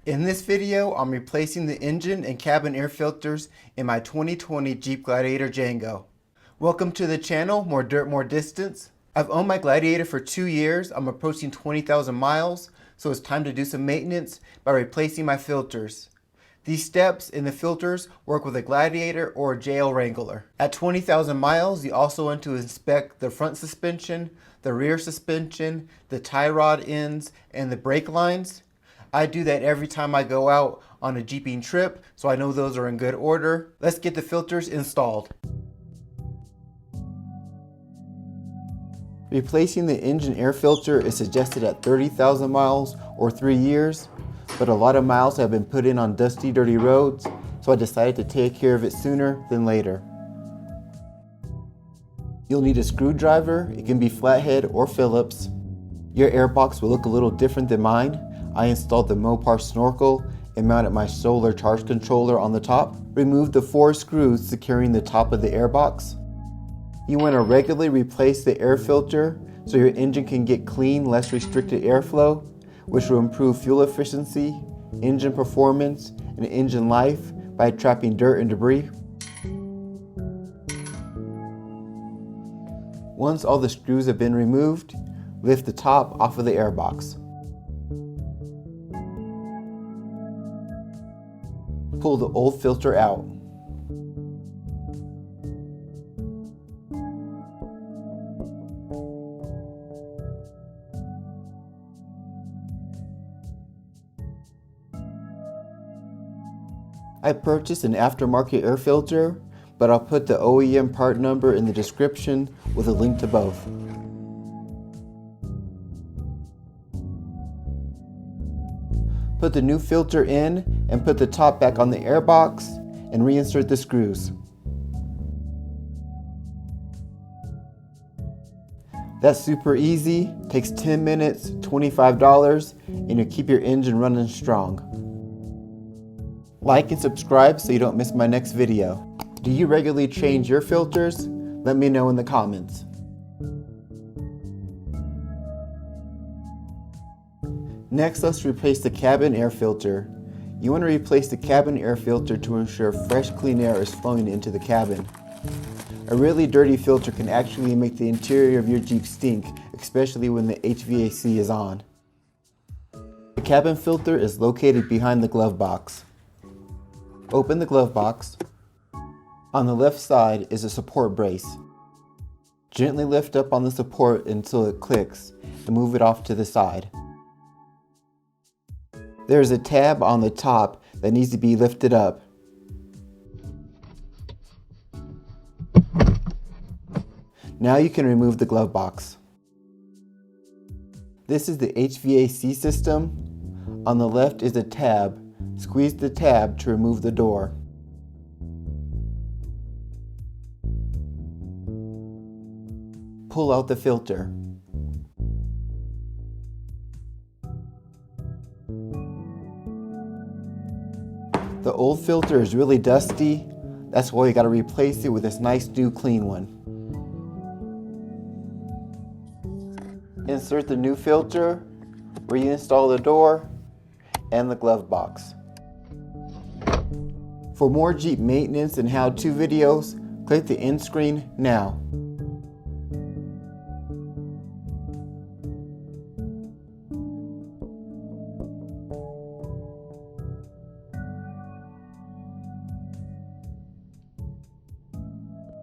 In this video, I'm replacing the engine and cabin air filters in my 2020 Jeep Gladiator Django. Welcome to the channel, More Dirt, More Distance. I've owned my Gladiator for 2 years. I'm approaching 20,000 miles, so it's time to do some maintenance by replacing my filters. These steps in the filters work with a Gladiator or a JL Wrangler. At 20,000 miles, you also want to inspect the front suspension, the rear suspension, the tie rod ends, and the brake lines. I do that every time I go out on a jeeping trip, so I know those are in good order. Let's get the filters installed. Replacing the engine air filter is suggested at 30,000 miles or 3 years, but a lot of miles have been put in on dusty, dirty roads, so I decided to take care of it sooner than later. You'll need a screwdriver. It can be flathead or Phillips. Your airbox will look a little different than mine. I installed the Mopar snorkel and mounted my solar charge controller on the top. Remove the 4 screws securing the top of the airbox. You want to regularly replace the air filter so your engine can get clean, less restricted airflow, which will improve fuel efficiency, engine performance, and engine life by trapping dirt and debris. Once all the screws have been removed, lift the top off of the airbox. Pull the old filter out. I purchased an aftermarket air filter, but I'll put the OEM part number in the description with a link to both. Put the new filter in and put the top back on the airbox and reinsert the screws. That's super easy, takes 10 minutes, $25, and you'll keep your engine running strong. Like and subscribe so you don't miss my next video. Do you regularly change your filters? Let me know in the comments. Next, let's replace the cabin air filter. You want to replace the cabin air filter to ensure fresh, clean air is flowing into the cabin. A really dirty filter can actually make the interior of your Jeep stink, especially when the HVAC is on. The cabin filter is located behind the glove box. Open the glove box. On the left side is a support brace. Gently lift up on the support until it clicks and move it off to the side. There is a tab on the top that needs to be lifted up. Now you can remove the glove box. This is the HVAC system. On the left is a tab. Squeeze the tab to remove the door. Pull out the filter. The old filter is really dusty. That's why you gotta replace it with this nice new clean one. Insert the new filter, reinstall the door, and the glove box. For more Jeep maintenance and how-to videos, click the end screen now.